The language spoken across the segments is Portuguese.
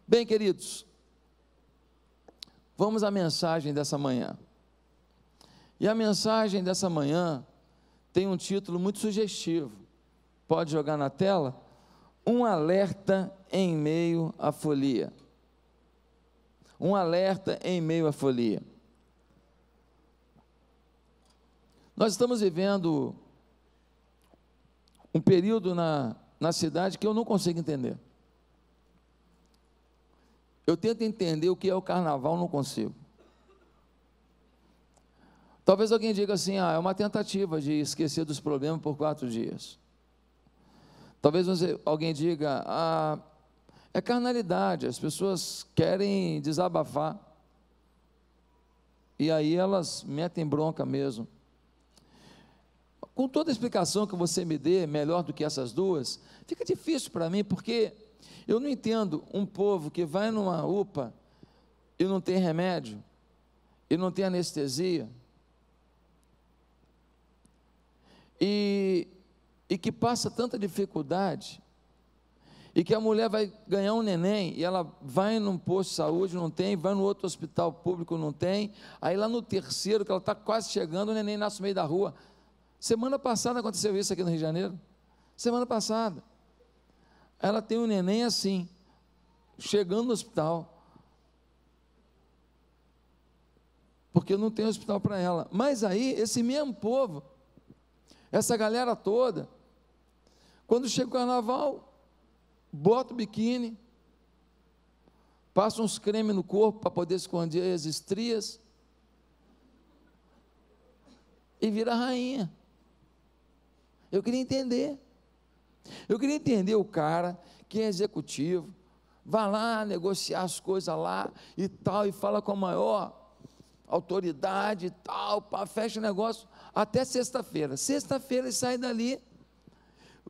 Bem, queridos, vamos à mensagem dessa manhã. E a mensagem dessa manhã tem um título muito sugestivo. Pode jogar na tela? Um alerta em meio à folia. Um alerta em meio à folia. Nós estamos vivendo um período na cidade que eu não consigo entender. Eu tento entender o que é o carnaval, não consigo. Talvez alguém diga assim, é uma tentativa de esquecer dos problemas por 4 dias. Talvez alguém diga, é carnalidade, as pessoas querem desabafar. E aí elas metem bronca mesmo. Com toda a explicação que você me dê, melhor do que essas duas, fica difícil para mim, porque eu não entendo um povo que vai numa UPA e não tem remédio, e não tem anestesia, e que passa tanta dificuldade, e que a mulher vai ganhar um neném, e ela vai num posto de saúde, não tem, vai no outro hospital público, não tem, aí lá no terceiro, que ela está quase chegando, o neném nasce no meio da rua. Semana passada aconteceu isso aqui no Rio de Janeiro, semana passada, ela tem um neném assim, chegando no hospital, porque não tem hospital para ela. Mas aí, esse mesmo povo, essa galera toda, quando chega o carnaval, bota o biquíni, passa uns cremes no corpo para poder esconder as estrias, e vira rainha. Eu queria entender o cara que é executivo, vai lá negociar as coisas lá e tal, e fala com a maior autoridade e tal, fecha o negócio até sexta-feira. Sexta-feira ele sai dali,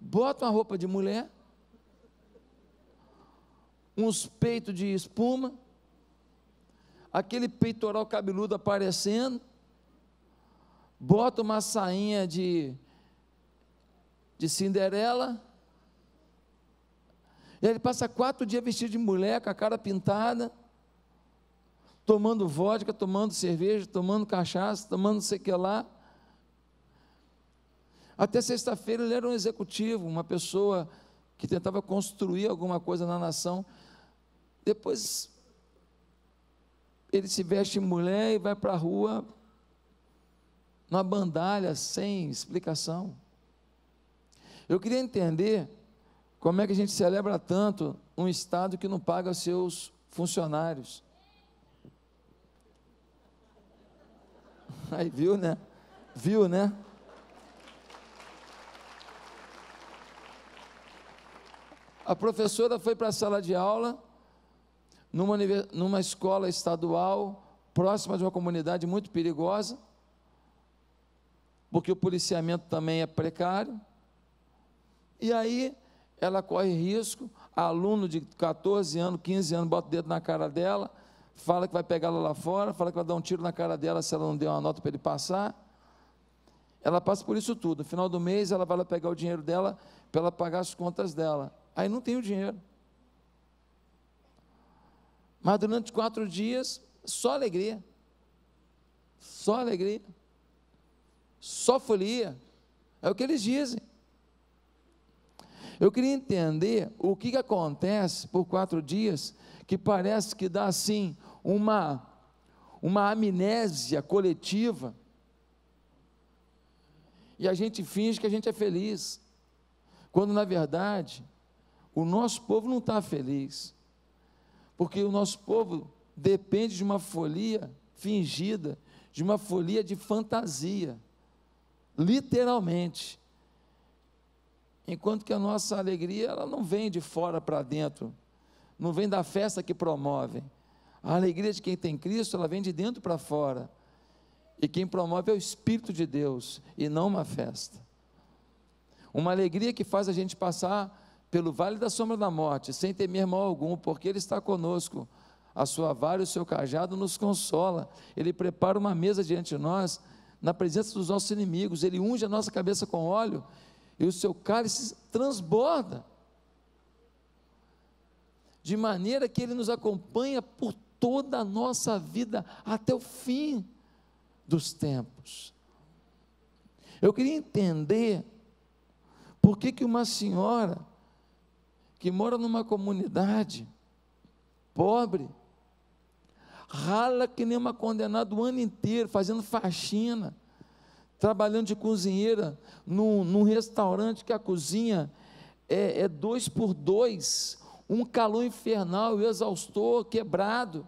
bota uma roupa de mulher, uns peitos de espuma, aquele peitoral cabeludo aparecendo, bota uma sainha de Cinderela, e ele passa 4 dias vestido de mulher, com a cara pintada, tomando vodka, tomando cerveja, tomando cachaça, tomando não sei o que lá. Até sexta-feira ele era um executivo, uma pessoa que tentava construir alguma coisa na nação. Depois ele se veste mulher e vai para a rua numa bandalha sem explicação. Eu queria entender como é que a gente celebra tanto um Estado que não paga seus funcionários. Aí viu, né? Viu, né? A professora foi para a sala de aula, numa escola estadual, próxima de uma comunidade muito perigosa, porque o policiamento também é precário, e aí ela corre risco, aluno de 14 anos, 15 anos, bota o dedo na cara dela, fala que vai pegá-la lá fora, fala que vai dar um tiro na cara dela se ela não der uma nota para ele passar. Ela passa por isso tudo. No final do mês ela vai lá pegar o dinheiro dela para ela pagar as contas dela. Aí não tem o dinheiro. Mas durante 4 dias, só alegria. Só alegria. Só folia. É o que eles dizem. Eu queria entender o que acontece por 4 dias, que parece que dá assim uma amnésia coletiva, e a gente finge que a gente é feliz, quando na verdade o nosso povo não está feliz, porque o nosso povo depende de uma folia fingida, de uma folia de fantasia, literalmente, enquanto que a nossa alegria, ela não vem de fora para dentro, não vem da festa que promovem. A alegria de quem tem Cristo, ela vem de dentro para fora, e quem promove é o Espírito de Deus, e não uma festa. Uma alegria que faz a gente passar pelo vale da sombra da morte, sem temer mal algum, porque Ele está conosco. A sua vara e o seu cajado nos consola. Ele prepara uma mesa diante de nós, na presença dos nossos inimigos. Ele unge a nossa cabeça com óleo, e o seu cálice transborda. de maneira que Ele nos acompanha por toda a nossa vida, até o fim dos tempos. Eu queria entender por que uma senhora que mora numa comunidade pobre, rala que nem uma condenada o ano inteiro, fazendo faxina, trabalhando de cozinheira num restaurante que a cozinha é 2x2, um calor infernal, exaustor, quebrado,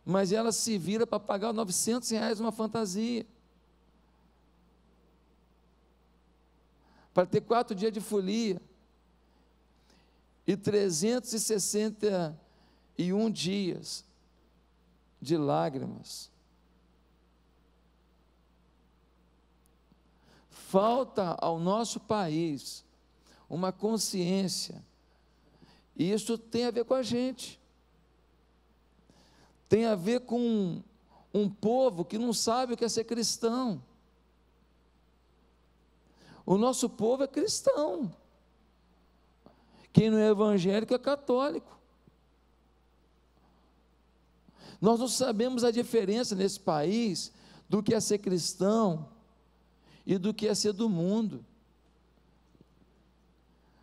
mas ela se vira para pagar R$900 uma fantasia, para ter 4 dias de folia, e 361 dias de lágrimas. Falta ao nosso país uma consciência, e isso tem a ver com a gente, tem a ver com um povo que não sabe o que é ser cristão. O nosso povo é cristão, quem não é evangélico é católico. Nós não sabemos a diferença nesse país do que é ser cristão e do que é ser do mundo.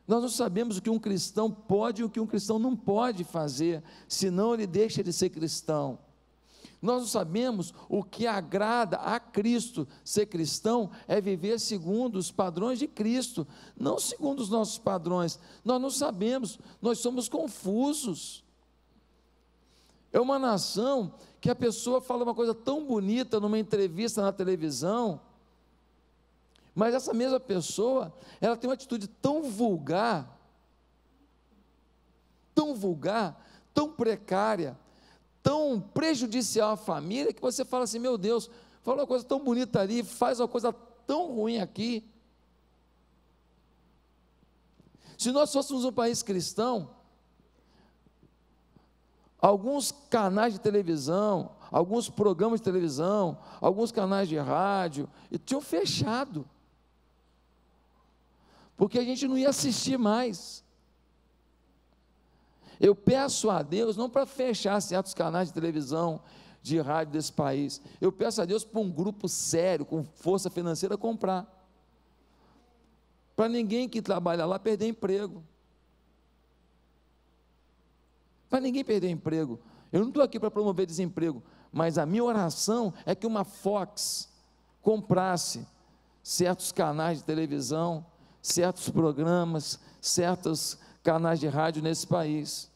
Nós não sabemos o que um cristão pode e o que um cristão não pode fazer, senão ele deixa de ser cristão. Nós não sabemos o que agrada a Cristo. Ser cristão é viver segundo os padrões de Cristo, não segundo os nossos padrões. Nós não sabemos, nós somos confusos. É uma nação que a pessoa fala uma coisa tão bonita numa entrevista na televisão, mas essa mesma pessoa, ela tem uma atitude tão vulgar, tão precária, tão prejudicial à família, que você fala assim, meu Deus, fala uma coisa tão bonita ali, faz uma coisa tão ruim aqui. Se nós fôssemos um país cristão, alguns canais de televisão, alguns programas de televisão, alguns canais de rádio, tinham fechado, porque a gente não ia assistir mais. Eu peço a Deus, não para fechar certos canais de televisão, de rádio desse país, eu peço a Deus para um grupo sério, com força financeira, comprar, para ninguém que trabalha lá perder emprego, para ninguém perder emprego. Eu não estou aqui para promover desemprego, mas a minha oração é que uma Fox comprasse certos canais de televisão, certos programas, certos canais de rádio nesse país,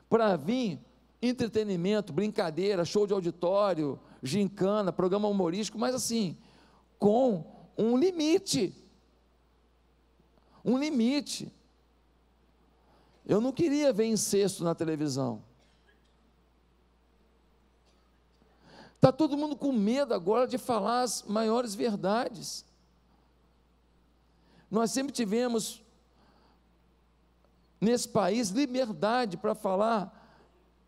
para vir entretenimento, brincadeira, show de auditório, gincana, programa humorístico, mas assim, com um limite, eu não queria ver incesto na televisão. Está todo mundo com medo agora de falar as maiores verdades. Nós sempre tivemos, nesse país, liberdade para falar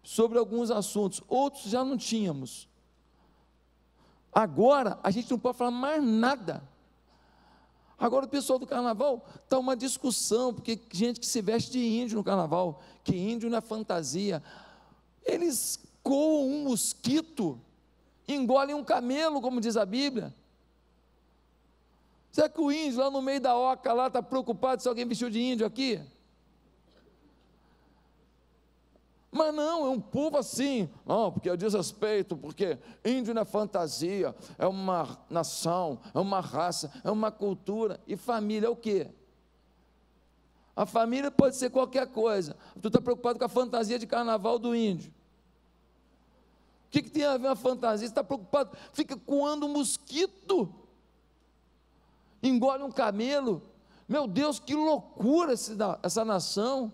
sobre alguns assuntos, outros já não tínhamos. Agora, a gente não pode falar mais nada. Agora o pessoal do carnaval, está uma discussão, porque gente que se veste de índio no carnaval, que índio não é fantasia, eles coam um mosquito, engolem um camelo, como diz a Bíblia. Será que o índio lá no meio da oca lá está preocupado se alguém vestiu de índio aqui? Mas não, é um povo assim, não, porque eu desrespeito, porque índio não é fantasia, é uma nação, é uma raça, é uma cultura, e família é o quê? A família pode ser qualquer coisa. Tu está preocupado com a fantasia de carnaval do índio. O que tem a ver uma fantasia? Você está preocupado, fica coando um mosquito, engole um camelo. Meu Deus, que loucura essa nação.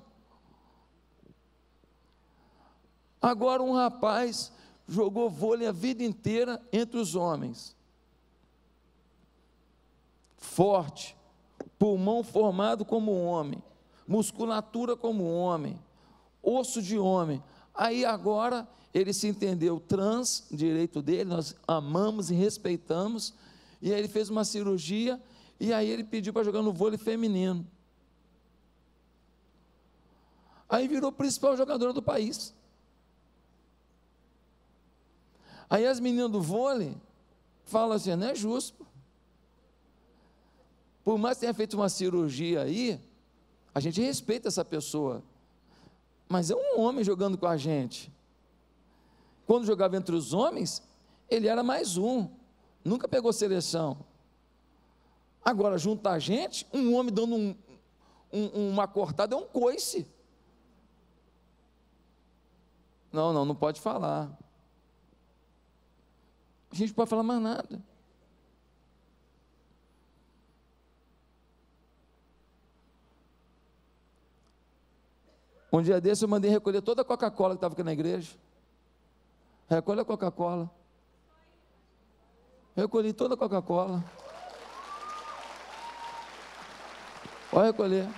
Agora um rapaz jogou vôlei a vida inteira entre os homens, forte, pulmão formado como um homem, musculatura como um homem, osso de homem. Aí agora ele se entendeu trans, direito dele, nós amamos e respeitamos, e aí ele fez uma cirurgia, e aí ele pediu para jogar no vôlei feminino. Aí virou principal jogadora do país. Aí as meninas do vôlei falam assim, não é justo. Por mais que tenha feito uma cirurgia aí, a gente respeita essa pessoa. Mas é um homem jogando com a gente. Quando jogava entre os homens, ele era mais um. Nunca pegou seleção. Agora, junto a gente, um homem dando uma cortada é um coice. Não pode falar. A gente não pode falar mais nada. Um dia desse eu mandei recolher toda a Coca-Cola que estava aqui na igreja. Recolhe a Coca-Cola. Recolhi toda a Coca-Cola. Pode recolher.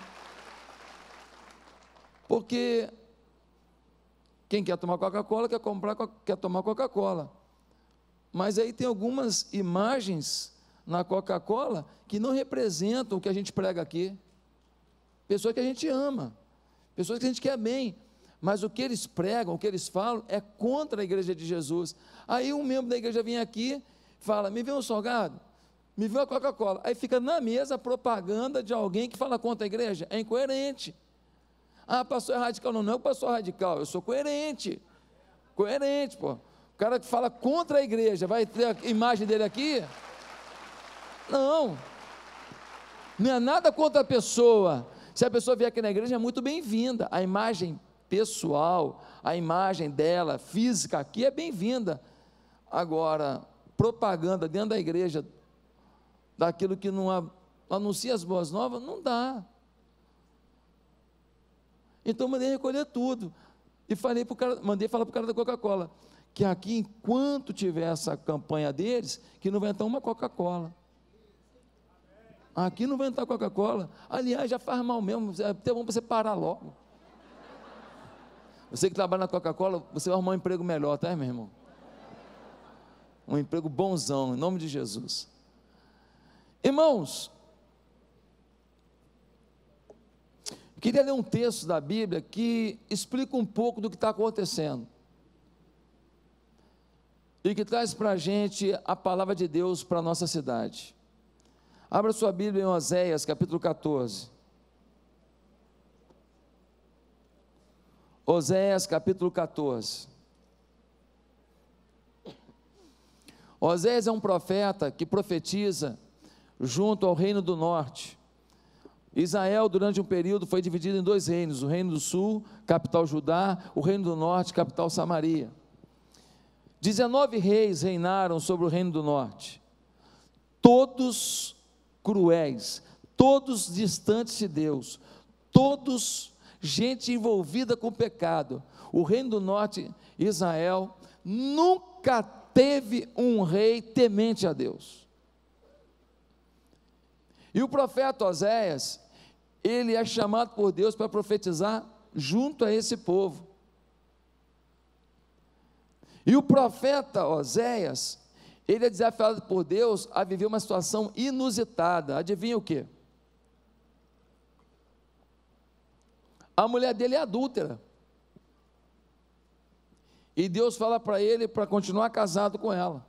Porque quem quer tomar Coca-Cola quer tomar Coca-Cola. Mas aí tem algumas imagens na Coca-Cola que não representam o que a gente prega aqui. Pessoas que a gente ama, pessoas que a gente quer bem, mas o que eles pregam, o que eles falam é contra a igreja de Jesus. Aí um membro da igreja vem aqui, fala, me vê um salgado, me vê uma Coca-Cola. Aí fica na mesa a propaganda de alguém que fala contra a igreja. É incoerente. Ah, pastor é radical. Não é o pastor radical, eu sou coerente. Coerente, pô. O cara que fala contra a igreja, vai ter a imagem dele aqui? Não é nada contra a pessoa. Se a pessoa vier aqui na igreja, é muito bem-vinda. A imagem pessoal, a imagem dela, física aqui é bem-vinda. Agora, propaganda dentro da igreja, daquilo que não anuncia as boas novas, não dá. Então, mandei recolher tudo. E mandei falar para o cara da Coca-Cola, que aqui, enquanto tiver essa campanha deles, que não vai entrar uma Coca-Cola. Aqui não vai entrar Coca-Cola. Aliás, já faz mal mesmo, é até bom para você parar logo. Você que trabalha na Coca-Cola, você vai arrumar um emprego melhor, tá, meu irmão? Um emprego bonzão, em nome de Jesus. Irmãos, queria ler um texto da Bíblia que explica um pouco do que está acontecendo. E que traz para a gente a palavra de Deus para a nossa cidade. Abra sua Bíblia em Oséias, capítulo 14. Oséias, capítulo 14. Oséias é um profeta que profetiza junto ao reino do norte. Israel, durante um período, foi dividido em dois reinos: o reino do sul, capital Judá, o reino do norte, capital Samaria. 19 reis reinaram sobre o reino do norte, todos cruéis, todos distantes de Deus, todos gente envolvida com pecado. O reino do norte, Israel, nunca teve um rei temente a Deus. E o profeta Oséias, ele é chamado por Deus para profetizar junto a esse povo. E o profeta Oséias, ele é desafiado por Deus a viver uma situação inusitada. Adivinha o quê? A mulher dele é adúltera. E Deus fala para ele para continuar casado com ela.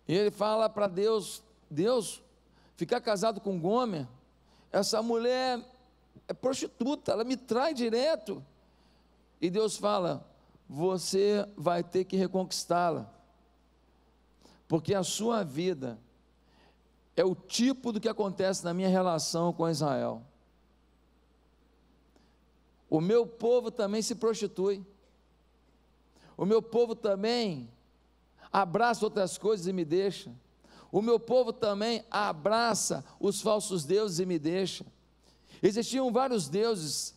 E ele fala para Deus, ficar casado com Gomer, essa mulher é prostituta, ela me trai direto. E Deus fala, você vai ter que reconquistá-la, porque a sua vida é o tipo do que acontece na minha relação com Israel. O meu povo também se prostitui, o meu povo também abraça outras coisas e me deixa, o meu povo também abraça os falsos deuses e me deixa. Existiam vários deuses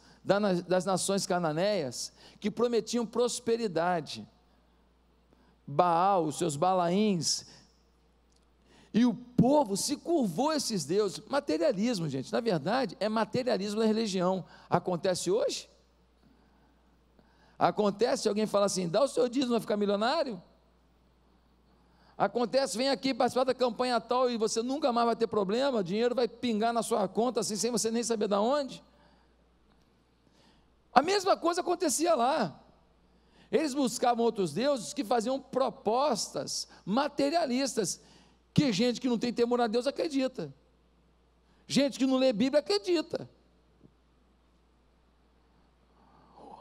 das nações cananeias que prometiam prosperidade. Baal, os seus Balaíns, e o povo se curvou a esses deuses. Materialismo, gente, na verdade é materialismo da religião. Acontece hoje? Acontece, alguém fala assim, dá o seu dízimo, vai ficar milionário? Acontece, vem aqui participar da campanha tal e você nunca mais vai ter problema, o dinheiro vai pingar na sua conta assim, sem você nem saber de onde. A mesma coisa acontecia lá. Eles buscavam outros deuses que faziam propostas materialistas, que gente que não tem temor a Deus acredita. Gente que não lê Bíblia acredita.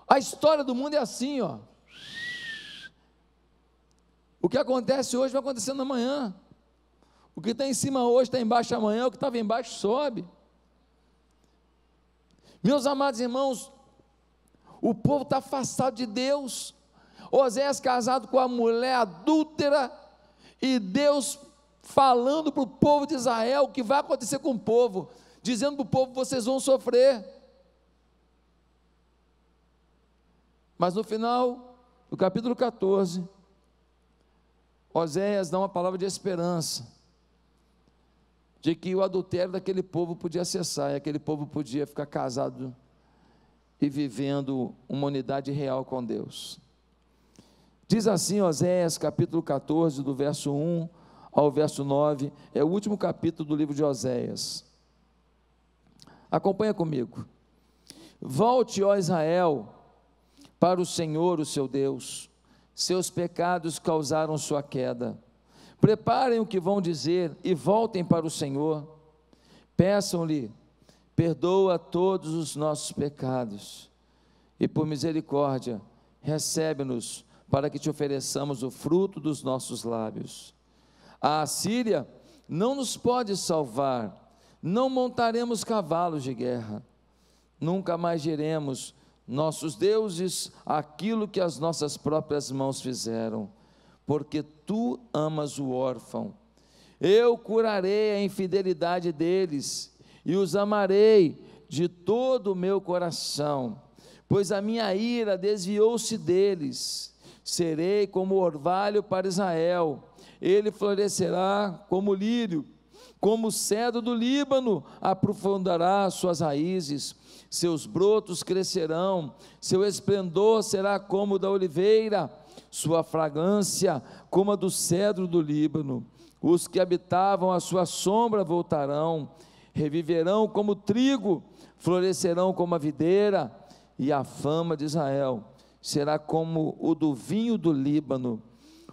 A história do mundo é assim, ó. O que acontece hoje vai acontecendo amanhã. O que está em cima hoje está embaixo amanhã, o que estava embaixo sobe. Meus amados irmãos, o povo está afastado de Deus. Oséias casado com a mulher adúltera, e Deus falando para o povo de Israel o que vai acontecer com o povo, dizendo para o povo: vocês vão sofrer. Mas no final do capítulo 14, Oséias dá uma palavra de esperança, de que o adultério daquele povo podia cessar, e aquele povo podia ficar casado e vivendo uma unidade real com Deus. Diz assim Oséias capítulo 14, do verso 1 ao verso 9, é o último capítulo do livro de Oséias. Acompanha comigo. Volte, ó Israel, para o Senhor, o seu Deus. Seus pecados causaram sua queda. Preparem o que vão dizer e voltem para o Senhor. Peçam-lhe: perdoa todos os nossos pecados, e por misericórdia recebe-nos, para que te ofereçamos o fruto dos nossos lábios. A Assíria não nos pode salvar, não montaremos cavalos de guerra, nunca mais diremos: nossos deuses, aquilo que as nossas próprias mãos fizeram, porque tu amas o órfão. Eu curarei a infidelidade deles e os amarei de todo o meu coração, pois a minha ira desviou-se deles. Serei como orvalho para Israel, ele florescerá como lírio, como o cedro do Líbano, aprofundará suas raízes, seus brotos crescerão, seu esplendor será como o da oliveira, sua fragrância como a do cedro do Líbano. Os que habitavam a sua sombra voltarão, reviverão como o trigo, florescerão como a videira, e a fama de Israel será como o do vinho do Líbano.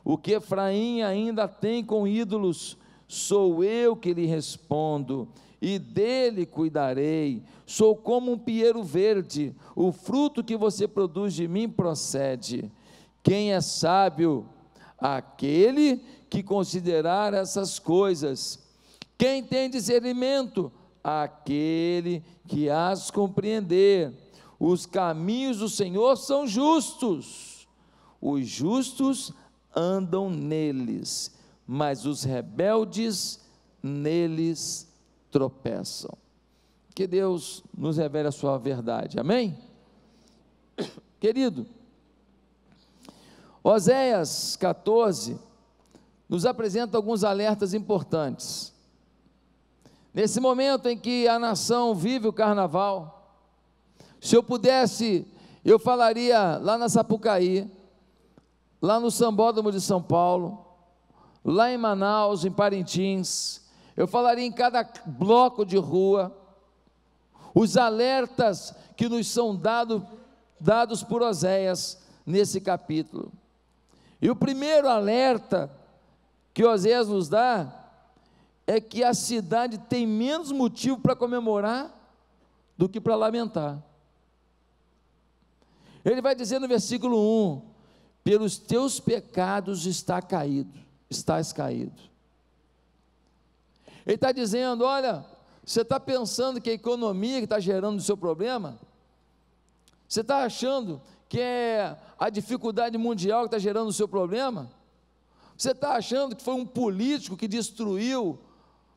O que Efraim ainda tem com ídolos, sou eu que lhe respondo, e dele cuidarei. Sou como um pinheiro verde, o fruto que você produz de mim procede. Quem é sábio? Aquele que considerar essas coisas. Quem tem discernimento? Aquele que as compreender. Os caminhos do Senhor são justos, os justos andam neles, mas os rebeldes neles tropeçam. Que Deus nos revele a sua verdade, amém? Querido, Oséias 14 nos apresenta alguns alertas importantes. Nesse momento em que a nação vive o carnaval, se eu pudesse, eu falaria lá na Sapucaí, lá no Sambódromo de São Paulo, lá em Manaus, em Parintins, eu falaria em cada bloco de rua, os alertas que nos são dados por Oséias nesse capítulo. E o primeiro alerta que Oséias nos dá é que a cidade tem menos motivo para comemorar do que para lamentar. Ele vai dizer no versículo 1: pelos teus pecados estás caído. Ele está dizendo: olha, você está pensando que a economia que está gerando o seu problema? Você está achando que é a dificuldade mundial que está gerando o seu problema? Você está achando que foi um político que destruiu,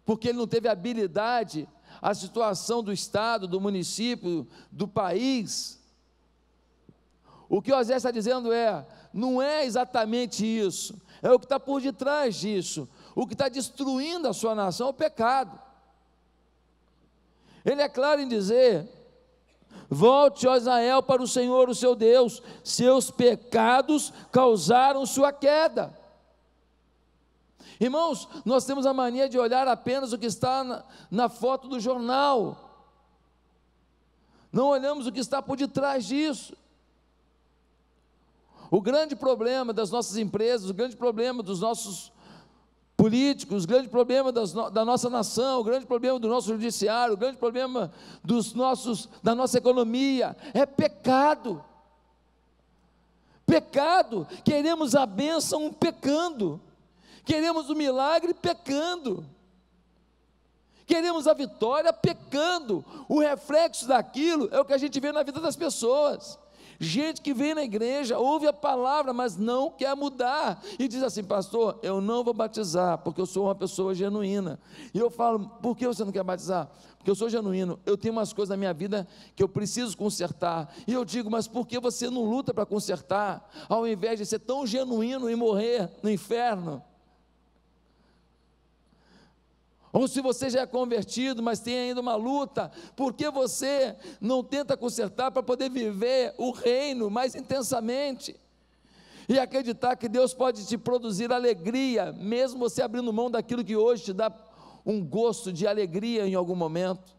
porque ele não teve habilidade, a situação do estado, do município, do país? O que Oséias está dizendo não é exatamente isso, é o que está por detrás disso. O que está destruindo a sua nação é o pecado. Ele é claro em dizer: volte, ó Israel, para o Senhor, o seu Deus, seus pecados causaram sua queda. Irmãos, nós temos a mania de olhar apenas o que está na foto do jornal, não olhamos o que está por detrás disso. O grande problema das nossas empresas, o grande problema dos nossos políticos, o grande problema da nossa nação, o grande problema do nosso judiciário, o grande problema da nossa economia, é pecado. Pecado, queremos a bênção pecando, queremos o milagre pecando, queremos a vitória pecando. O reflexo daquilo é o que a gente vê na vida das pessoas. Gente que vem na igreja, ouve a palavra, mas não quer mudar, e diz assim: pastor, eu não vou batizar, porque eu sou uma pessoa genuína. E eu falo: por que você não quer batizar? Porque eu sou genuíno, eu tenho umas coisas na minha vida que eu preciso consertar. E eu digo: mas por que você não luta para consertar, ao invés de ser tão genuíno e morrer no inferno? Ou se você já é convertido, mas tem ainda uma luta, por que você não tenta consertar para poder viver o reino mais intensamente? E acreditar que Deus pode te produzir alegria, mesmo você abrindo mão daquilo que hoje te dá um gosto de alegria em algum momento,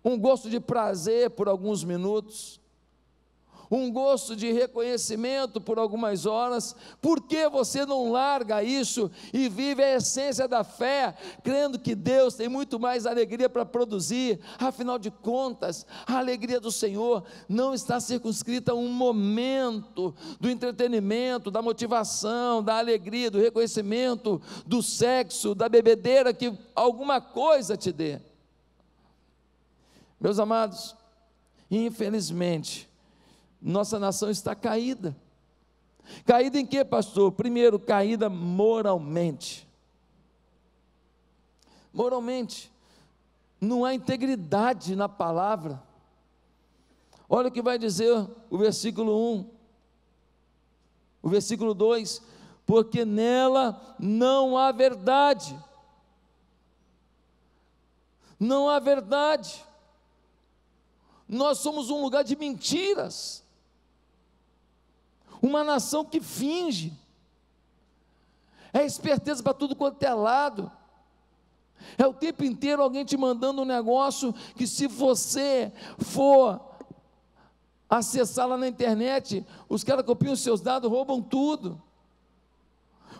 um gosto de prazer por alguns minutos, um gosto de reconhecimento por algumas horas. Por que você não larga isso e vive a essência da fé, crendo que Deus tem muito mais alegria para produzir? Afinal de contas, a alegria do Senhor não está circunscrita a um momento do entretenimento, da motivação, da alegria, do reconhecimento, do sexo, da bebedeira que alguma coisa te dê. Meus amados, infelizmente, nossa nação está caída. Caída em quê, pastor? Primeiro, caída moralmente. Moralmente, não há integridade na palavra. Olha o que vai dizer o versículo 1, o versículo 2: porque nela não há verdade. Não há verdade. Nós somos um lugar de mentiras, uma nação que finge, é esperteza para tudo quanto é lado, é o tempo inteiro alguém te mandando um negócio que, se você for acessar lá na internet, os caras copiam os seus dados, roubam tudo.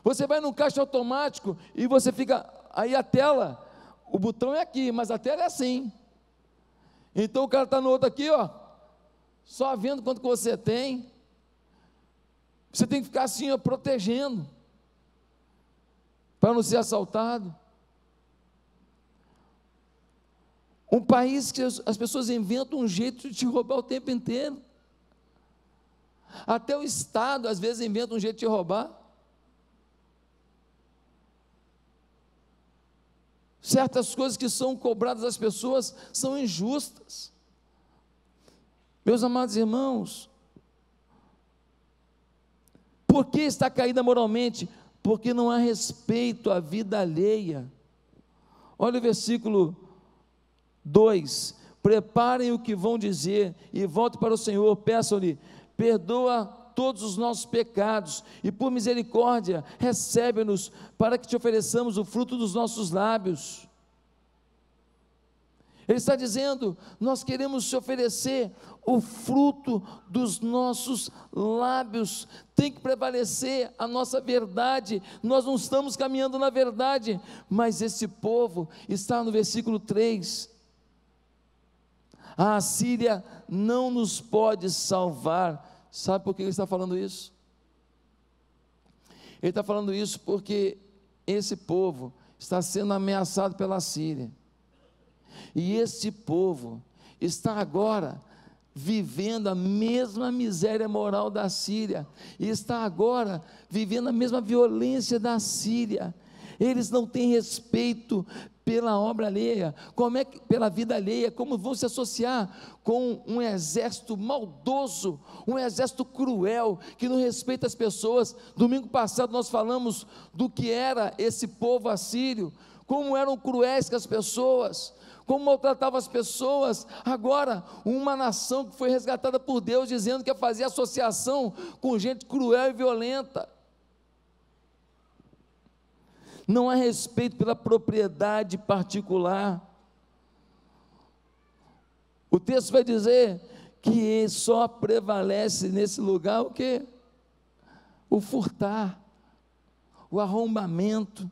Você vai num caixa automático e você fica, aí a tela, o botão é aqui, mas a tela é assim, então o cara está no outro aqui, ó, só vendo quanto que você tem. Você tem que ficar assim, ó, protegendo, para não ser assaltado. Um país que as pessoas inventam um jeito de te roubar o tempo inteiro. Até o Estado, às vezes, inventa um jeito de te roubar. Certas coisas que são cobradas das pessoas são injustas. Meus amados irmãos, por que está caída moralmente? Porque não há respeito à vida alheia. Olha o versículo 2: preparem o que vão dizer e voltem para o Senhor, peçam-lhe: perdoa todos os nossos pecados e por misericórdia recebe-nos, para que te ofereçamos o fruto dos nossos lábios. Ele está dizendo: nós queremos te oferecer o fruto dos nossos lábios, tem que prevalecer a nossa verdade. Nós não estamos caminhando na verdade, mas esse povo está no versículo 3, a Assíria não nos pode salvar. Sabe por que ele está falando isso? Ele está falando isso porque esse povo está sendo ameaçado pela Síria, e esse povo está agora vivendo a mesma miséria moral da Síria, e está agora vivendo a mesma violência da Síria. Eles não têm respeito pela obra alheia, pela vida alheia, como vão se associar com um exército maldoso, um exército cruel, que não respeita as pessoas. Domingo passado nós falamos do que era esse povo assírio, como eram cruéis com as pessoas, como maltratavam as pessoas. Agora, uma nação que foi resgatada por Deus, dizendo que ia fazer associação com gente cruel e violenta. não há respeito pela propriedade particular. O texto vai dizer que só prevalece nesse lugar o quê? O furtar, o arrombamento.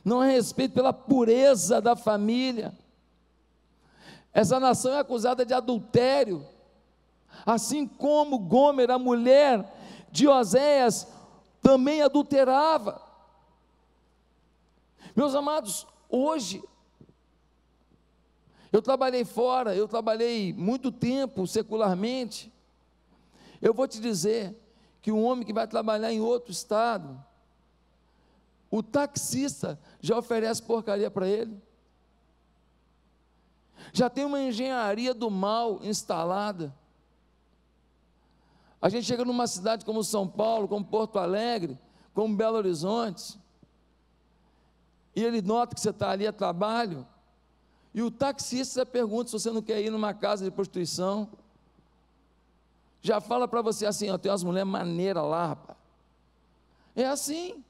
Não há respeito pela pureza da família. Essa nação é acusada de adultério, assim como Gomer, a mulher de Oséias, também adulterava. Meus amados, hoje, eu trabalhei fora, eu trabalhei muito tempo secularmente. Eu vou te dizer que um homem que vai trabalhar em outro estado, o taxista já oferece porcaria para ele. Já tem uma engenharia do mal instalada. A gente chega numa cidade como São Paulo, como Porto Alegre, como Belo Horizonte, e ele nota que você está ali a trabalho, e o taxista pergunta se você não quer ir numa casa de prostituição. Já fala para você assim, ó, tem umas mulheres maneiras lá, rapaz. É assim.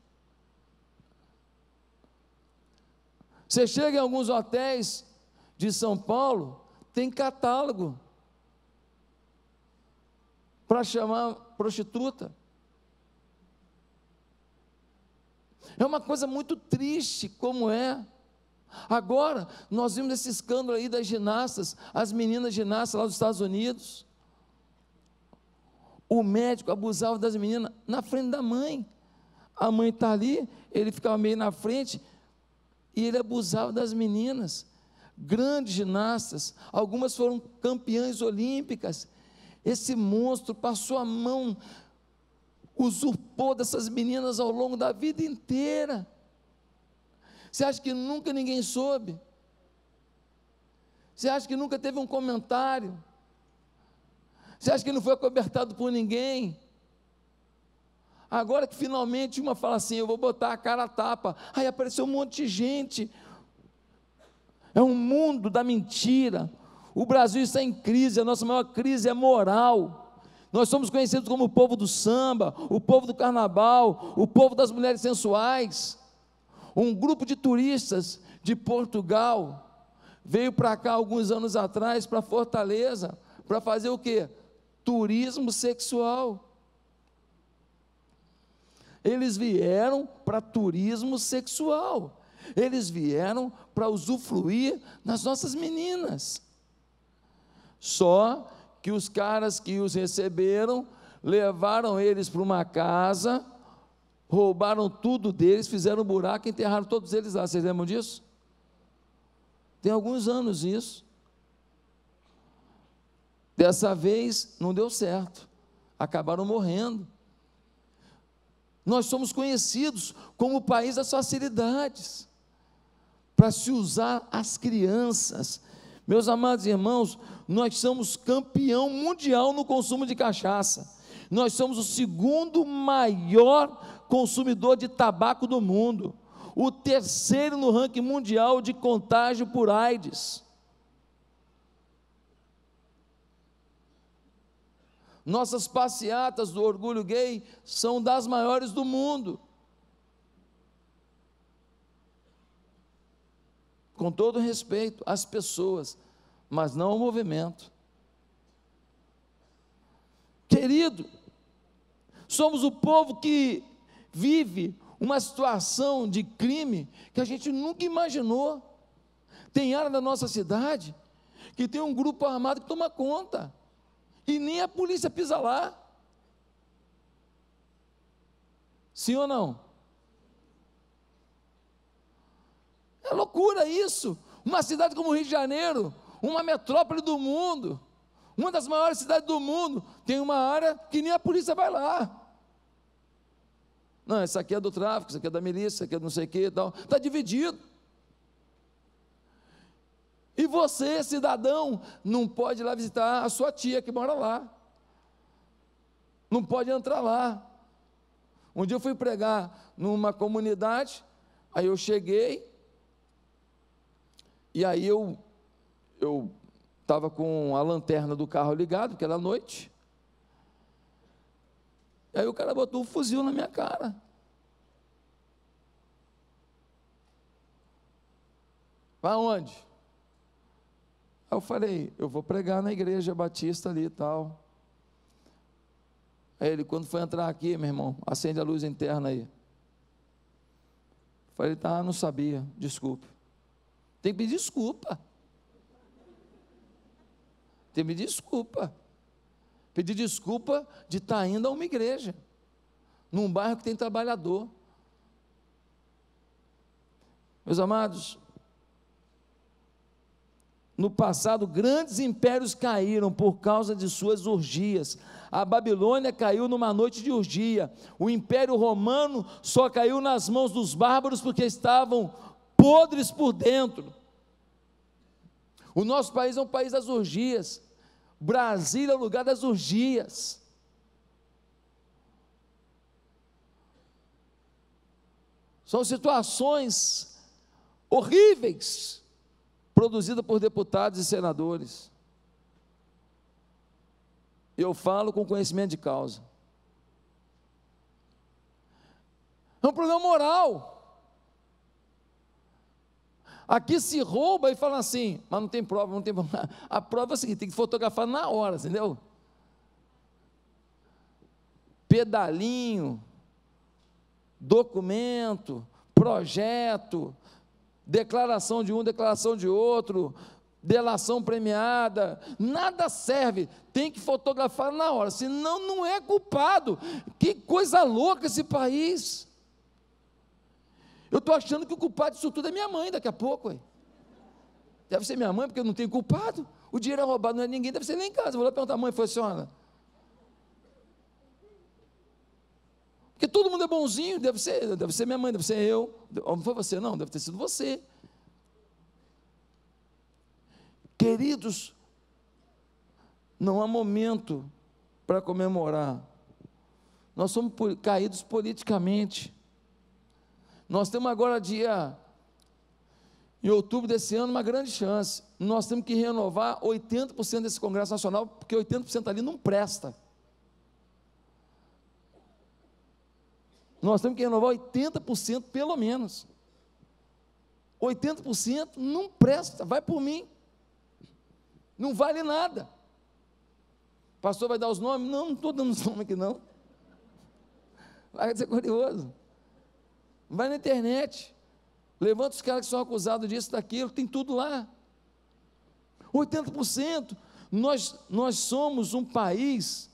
Você chega em alguns hotéis de São Paulo, tem catálogo para chamar prostituta. É uma coisa muito triste como é. Agora, nós vimos esse escândalo aí das ginastas, as meninas ginastas lá dos Estados Unidos. O médico abusava das meninas na frente da mãe. A mãe está ali, ele ficava meio na frente, e ele abusava das meninas. Grandes ginastas, algumas foram campeãs olímpicas. Esse monstro passou a mão, usurpou dessas meninas ao longo da vida inteira. Você acha que nunca ninguém soube? Você acha que nunca teve um comentário? Você acha que não foi acobertado por ninguém? Agora que finalmente uma fala assim, eu vou botar a cara a tapa, aí apareceu um monte de gente. É um mundo da mentira. O Brasil está em crise, a nossa maior crise é moral. Nós somos conhecidos como o povo do samba, o povo do carnaval, o povo das mulheres sensuais. Um grupo de turistas de Portugal veio para cá alguns anos atrás, para Fortaleza, para fazer o quê? Turismo sexual. Eles vieram para turismo sexual. Eles vieram para usufruir nas nossas meninas. Só que os caras que os receberam, levaram eles para uma casa, roubaram tudo deles, fizeram um buraco e enterraram todos eles lá. Vocês lembram disso? Tem alguns anos isso. Dessa vez não deu certo, acabaram morrendo. Nós somos conhecidos como o país das facilidades, para se usar as crianças. Meus amados irmãos, nós somos campeão mundial no consumo de cachaça. Nós somos o segundo maior consumidor de tabaco do mundo, o terceiro no ranking mundial de contágio por AIDS. Nossas passeatas do orgulho gay são das maiores do mundo. Com todo respeito às pessoas, mas não ao movimento. Querido, somos o povo que vive uma situação de crime que a gente nunca imaginou. Tem área da nossa cidade que tem um grupo armado que toma conta, e nem a polícia pisa lá. Sim ou não? É loucura isso. Uma cidade como o Rio de Janeiro, uma metrópole do mundo, uma das maiores cidades do mundo, tem uma área que nem a polícia vai lá. Não, essa aqui é do tráfico, essa aqui é da milícia, essa aqui é do não sei o que e tal. Está dividido. E você, cidadão, não pode ir lá visitar a sua tia que mora lá. Não pode entrar lá. Um dia eu fui pregar numa comunidade, aí eu cheguei, e aí eu estava com a lanterna do carro ligada, porque era noite. E aí o cara botou um fuzil na minha cara. Vai aonde? Aí eu falei, eu vou pregar na igreja batista ali e tal. Aí ele, quando foi entrar aqui, meu irmão, acende a luz interna aí. Falei, tá, não sabia, desculpe. Tem que pedir desculpa. Tem que pedir desculpa. Pedir desculpa de estar indo a uma igreja, num bairro que tem trabalhador. Meus amados, no passado, grandes impérios caíram por causa de suas orgias. A Babilônia caiu numa noite de orgia. O Império Romano só caiu nas mãos dos bárbaros porque estavam podres por dentro. O nosso país é um país das orgias. Brasília é o lugar das orgias. São situações horríveis produzidas por deputados e senadores. Eu falo com conhecimento de causa. É um problema moral. Aqui se rouba e fala assim, mas não tem prova, não tem prova. A prova é a seguinte, tem que fotografar na hora, entendeu? Pedalinho, documento, projeto, declaração de um, declaração de outro, delação premiada, nada serve, tem que fotografar na hora, senão não é culpado. Que coisa louca esse país. Eu estou achando que o culpado disso tudo é minha mãe daqui a pouco. Ué. Deve ser minha mãe, porque eu não tenho culpado. O dinheiro é roubado, não é ninguém, deve ser lá em casa. Eu vou lá perguntar, mãe, foi a senhora? Porque todo mundo é bonzinho, deve ser minha mãe, deve ser eu. Não foi você, não, deve ter sido você. Queridos, não há momento para comemorar. Nós somos caídos politicamente. Nós temos agora, em outubro desse ano, uma grande chance. Nós temos que renovar 80% desse Congresso Nacional, porque 80% ali não presta. Nós temos que renovar 80% pelo menos. 80% não presta, vai por mim. Não vale nada. O pastor vai dar os nomes? Não, não estou dando os nomes aqui não. Vai ser curioso. Vai na internet, levanta os caras que são acusados disso, daquilo, tem tudo lá. 80%. Nós somos um país,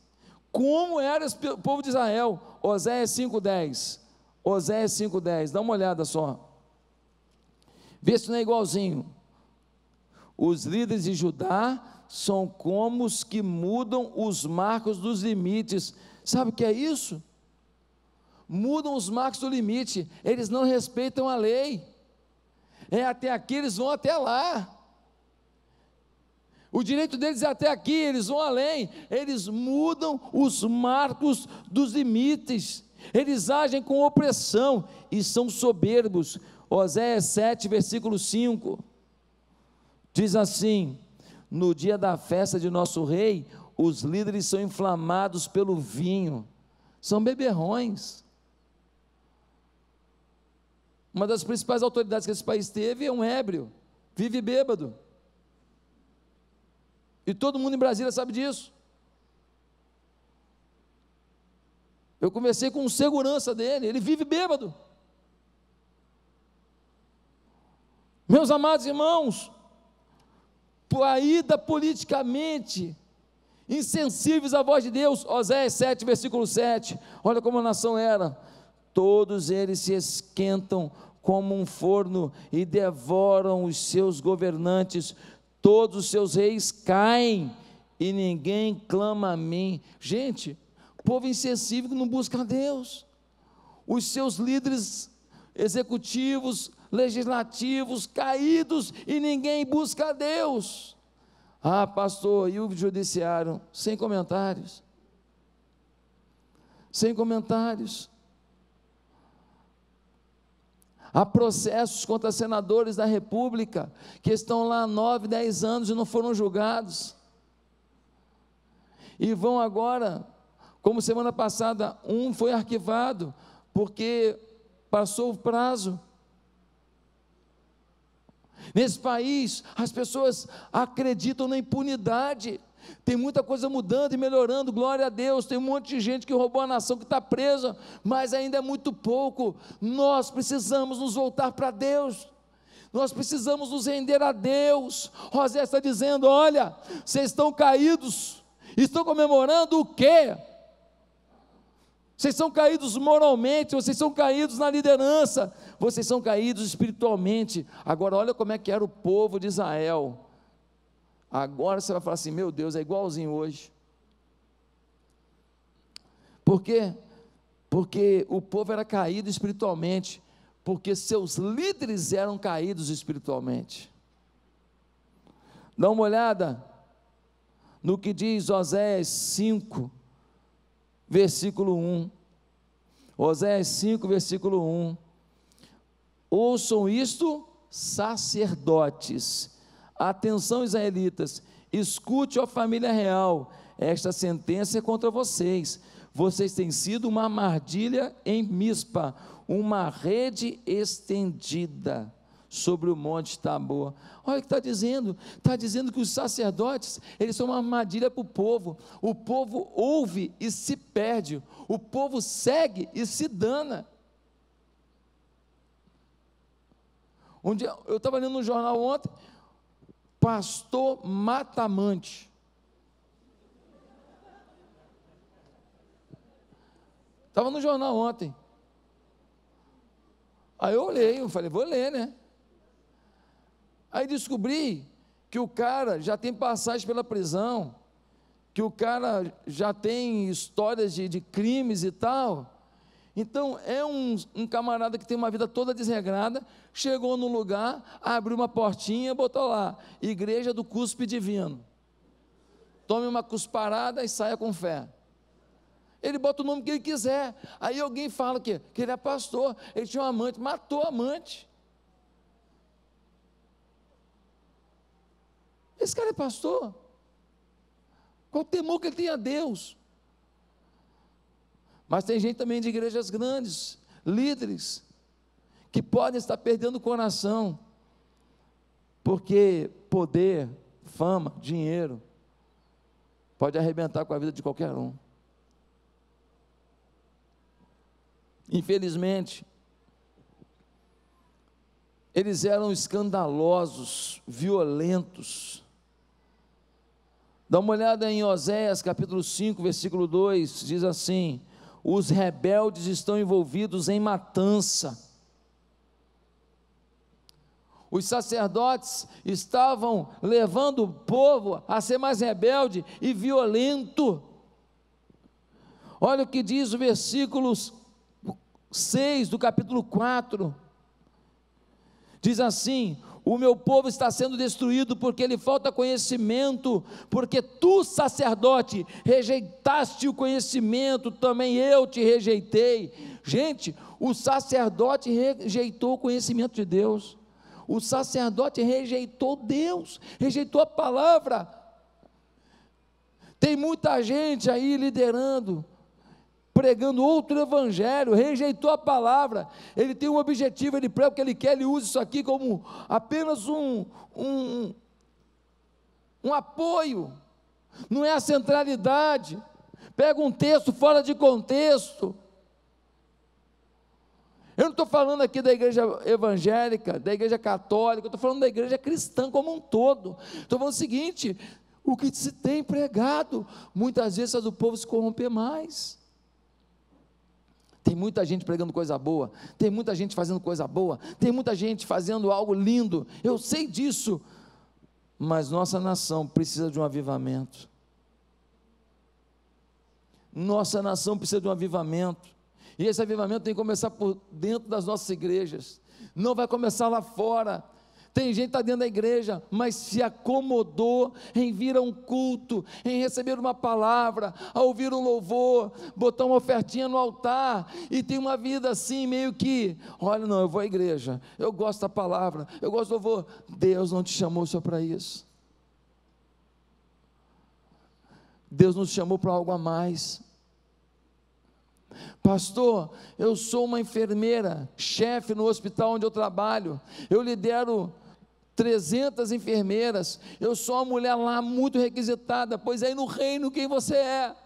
como era o povo de Israel. Oséias 5,10. Oséias 5,10, dá uma olhada só. Vê se não é igualzinho. Os líderes de Judá são como os que mudam os marcos dos limites. Sabe o que é isso? Mudam os marcos do limite, eles não respeitam a lei, até aqui, eles vão até lá, o direito deles é até aqui, eles vão além, eles mudam os marcos dos limites, eles agem com opressão e são soberbos. Oséias 7, versículo 5, diz assim: no dia da festa de nosso rei, os líderes são inflamados pelo vinho, são beberrões. Uma das principais autoridades que esse país teve é um ébrio, vive bêbado. E todo mundo em Brasília sabe disso. Eu conversei com um segurança dele, ele vive bêbado. Meus amados irmãos, ainda politicamente insensíveis à voz de Deus. Oséias 7, versículo 7, olha como a nação era. Todos eles se esquentam como um forno e devoram os seus governantes, todos os seus reis caem e ninguém clama a mim. Gente, povo insensível que não busca a Deus, os seus líderes executivos, legislativos caídos e ninguém busca a Deus. Ah, pastor, e o judiciário? Sem comentários. Sem comentários. Há processos contra senadores da República que estão lá há 9, 10 anos e não foram julgados. E vão agora, como semana passada, um foi arquivado porque passou o prazo. Nesse país, as pessoas acreditam na impunidade. Tem muita coisa mudando e melhorando, glória a Deus. Tem um monte de gente que roubou a nação, que está presa, mas ainda é muito pouco. Nós precisamos nos voltar para Deus. Nós precisamos nos render a Deus. Osés está dizendo: olha, vocês estão caídos, estão comemorando o quê? Vocês são caídos moralmente, vocês são caídos na liderança, vocês são caídos espiritualmente. Agora olha como é que era o povo de Israel. Agora você vai falar assim: meu Deus, é igualzinho hoje. Por quê? Porque o povo era caído espiritualmente, porque seus líderes eram caídos espiritualmente. Dá uma olhada no que diz Osés 5, versículo 1, Osés 5, versículo 1, ouçam isto, sacerdotes, atenção israelitas, escute, ó família real, esta sentença é contra vocês, vocês têm sido uma armadilha em Mispa, uma rede estendida sobre o monte Tabor. Olha o que está dizendo que os sacerdotes, eles são uma armadilha para o povo ouve e se perde, o povo segue e se dana. Um dia, eu estava lendo no jornal ontem, pastor mata amante. Estava no jornal ontem, aí eu olhei, eu falei, vou ler, né? Aí descobri que o cara já tem passagem pela prisão, que o cara já tem histórias de crimes e tal. Então é um camarada que tem uma vida toda desregrada, chegou no lugar, abriu uma portinha, botou lá, Igreja do Cuspe Divino, tome uma cusparada e saia com fé. Ele bota o nome que ele quiser. Aí alguém fala que ele é pastor, ele tinha um amante, matou a amante. Esse cara é pastor? Qual o temor que ele tem a Deus? Mas tem gente também de igrejas grandes, líderes, que podem estar perdendo o coração, porque poder, fama, dinheiro, pode arrebentar com a vida de qualquer um. Infelizmente, eles eram escandalosos, violentos. Dá uma olhada em Oséias capítulo 5, versículo 2, diz assim: os rebeldes estão envolvidos em matança. Os sacerdotes estavam levando o povo a ser mais rebelde e violento. Olha o que diz o versículo 6 do capítulo 4, diz assim: o meu povo está sendo destruído porque lhe falta conhecimento, porque tu, sacerdote, rejeitaste o conhecimento, também eu te rejeitei. Gente, o sacerdote rejeitou o conhecimento de Deus, o sacerdote rejeitou Deus, rejeitou a palavra. Tem muita gente aí liderando, pregando outro evangelho, rejeitou a palavra. Ele tem um objetivo, ele prega o que ele quer, ele usa isso aqui como apenas um apoio, não é a centralidade. Pega um texto fora de contexto. Eu não estou falando aqui da igreja evangélica, da igreja católica, eu estou falando da igreja cristã como um todo. Estou falando o seguinte: o que se tem pregado, muitas vezes faz o povo se corromper mais. Tem muita gente pregando coisa boa, tem muita gente fazendo coisa boa, tem muita gente fazendo algo lindo, eu sei disso, mas nossa nação precisa de um avivamento. Nossa nação precisa de um avivamento, e esse avivamento tem que começar por dentro das nossas igrejas, não vai começar lá fora. Tem gente que está dentro da igreja, mas se acomodou em vir a um culto, em receber uma palavra, a ouvir um louvor, botar uma ofertinha no altar, e tem uma vida assim, meio que, olha, não, eu vou à igreja, eu gosto da palavra, eu gosto do louvor. Deus não te chamou só para isso. Deus nos chamou para algo a mais. Pastor, eu sou uma enfermeira, chefe no hospital onde eu trabalho, eu lidero 300 enfermeiras, eu sou uma mulher lá muito requisitada, pois aí no reino quem você é?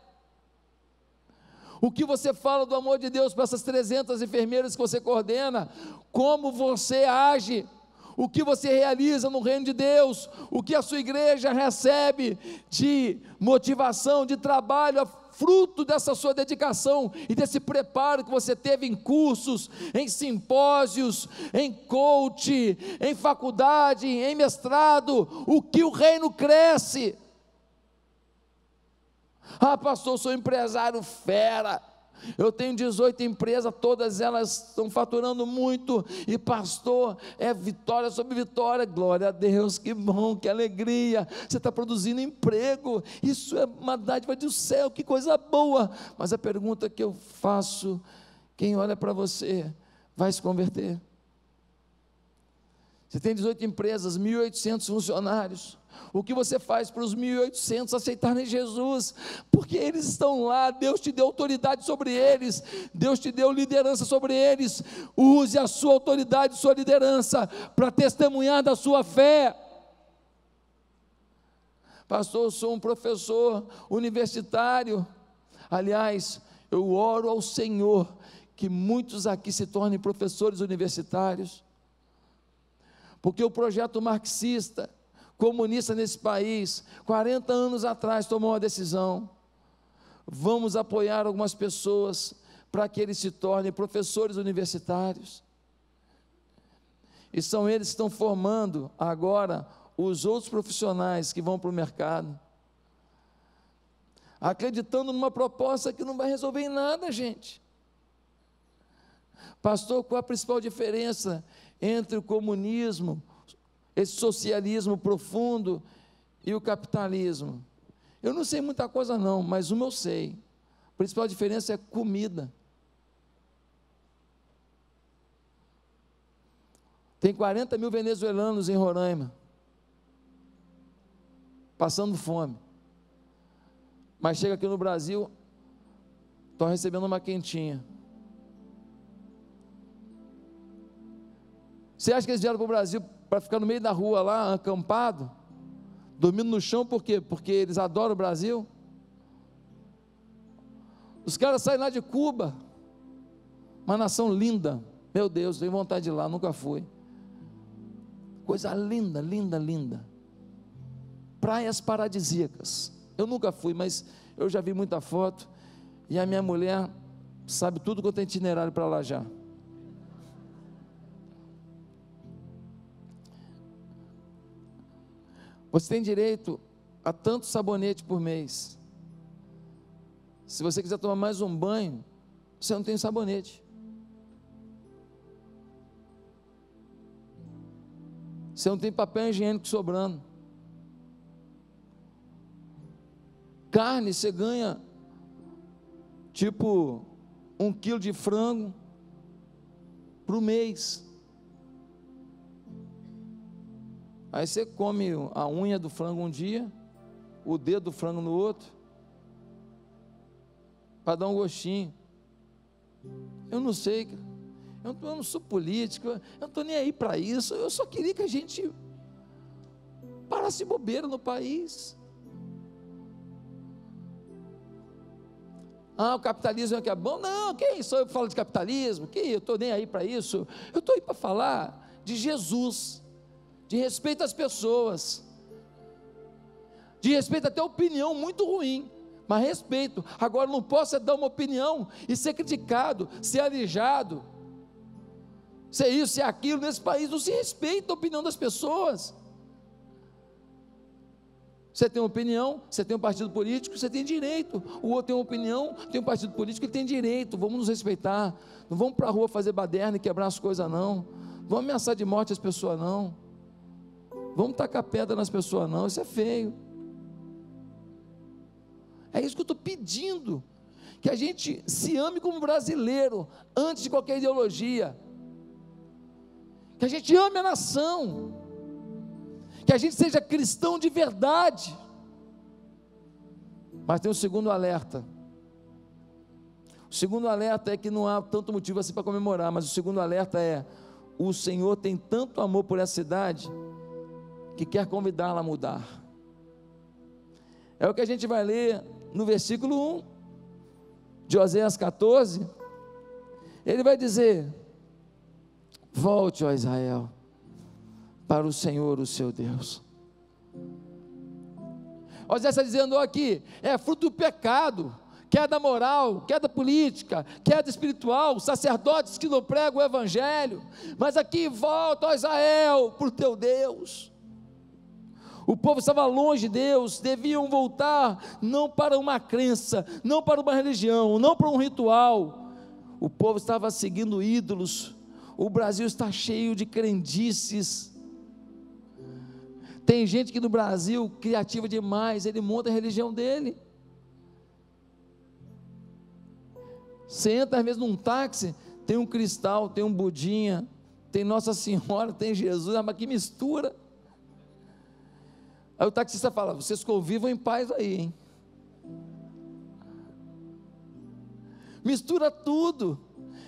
O que você fala do amor de Deus para essas 300 enfermeiras que você coordena? Como você age? O que você realiza no reino de Deus? O que a sua igreja recebe de motivação, de trabalho, fruto dessa sua dedicação e desse preparo que você teve em cursos, em simpósios, em coach, em faculdade, em mestrado? O que o reino cresce? Ah, pastor, eu sou empresário fera, eu tenho 18 empresas, todas elas estão faturando muito, e pastor, é vitória sobre vitória. Glória a Deus, que bom, que alegria, você está produzindo emprego, isso é uma dádiva do céu, que coisa boa. Mas a pergunta que eu faço: quem olha para você vai se converter? Você tem 18 empresas, 1.800 funcionários. O que você faz para os 1.800 aceitarem Jesus? Porque eles estão lá, Deus te deu autoridade sobre eles, Deus te deu liderança sobre eles. Use a sua autoridade, sua liderança, para testemunhar da sua fé. Pastor, eu sou um professor universitário. Aliás, eu oro ao Senhor que muitos aqui se tornem professores universitários, porque o projeto marxista, comunista nesse país, 40 anos atrás tomou uma decisão: vamos apoiar algumas pessoas para que eles se tornem professores universitários, e são eles que estão formando agora os outros profissionais que vão para o mercado, acreditando numa proposta que não vai resolver em nada, gente. Pastor, qual a principal diferença entre o comunismo, esse socialismo profundo, e o capitalismo? Eu não sei muita coisa não, mas uma eu sei: a principal diferença é comida. Tem 40 mil venezuelanos em Roraima, passando fome, mas chega aqui no Brasil, estão recebendo uma quentinha. Você acha que eles vieram para o Brasil para ficar no meio da rua lá, acampado, dormindo no chão? Por quê? Porque eles adoram o Brasil? Os caras saem lá de Cuba, uma nação linda, meu Deus, tenho vontade de ir lá, nunca fui, coisa linda, linda, linda, praias paradisíacas, eu nunca fui, mas eu já vi muita foto, e a minha mulher sabe tudo quanto é itinerário para lá já. Você tem direito a tanto sabonete por mês. Se você quiser tomar mais um banho, você não tem sabonete. Você não tem papel higiênico sobrando. Carne, você ganha tipo 1 quilo de frango por mês. Aí você come a unha do frango um dia, o dedo do frango no outro, para dar um gostinho. Eu não sei, eu não sou político, eu não estou nem aí para isso, eu só queria que a gente parasse bobeira no país. Ah, o capitalismo é que é bom? Não, quem sou eu que falo de capitalismo? Eu estou nem aí para isso, eu estou aí para falar de Jesus, de respeito às pessoas, de respeito até a opinião muito ruim, mas respeito. Agora não posso dar uma opinião e ser criticado, ser alijado, ser isso, ser aquilo. Nesse país não se respeita a opinião das pessoas. Você tem uma opinião, você tem um partido político, você tem direito. O outro tem uma opinião, tem um partido político, ele tem direito. Vamos nos respeitar. Não vamos para a rua fazer baderna e quebrar as coisas não. Vamos ameaçar de morte as pessoas não. Vamos tacar pedra nas pessoas não, isso é feio. É isso que eu estou pedindo, que a gente se ame como brasileiro, antes de qualquer ideologia, que a gente ame a nação, que a gente seja cristão de verdade. Mas tem um segundo alerta. O segundo alerta é que não há tanto motivo assim para comemorar, mas o segundo alerta é: o Senhor tem tanto amor por essa cidade, que quer convidá-la a mudar. É o que a gente vai ler no versículo 1 de Oséias 14. Ele vai dizer: volte, ó Israel, para o Senhor, o seu Deus. Oséias está dizendo aqui, é fruto do pecado, queda moral, queda política, queda espiritual, sacerdotes que não pregam o evangelho, mas aqui volta, ó Israel, para o teu Deus. O povo estava longe de Deus, deviam voltar não para uma crença, não para uma religião, não para um ritual. O povo estava seguindo ídolos. O Brasil está cheio de crendices. Tem gente que no Brasil, criativa demais, ele monta a religião dele. Você entra às vezes num táxi, tem um cristal, tem um budinha, tem Nossa Senhora, tem Jesus, mas que mistura. Aí o taxista fala: vocês convivam em paz aí, hein? Mistura tudo.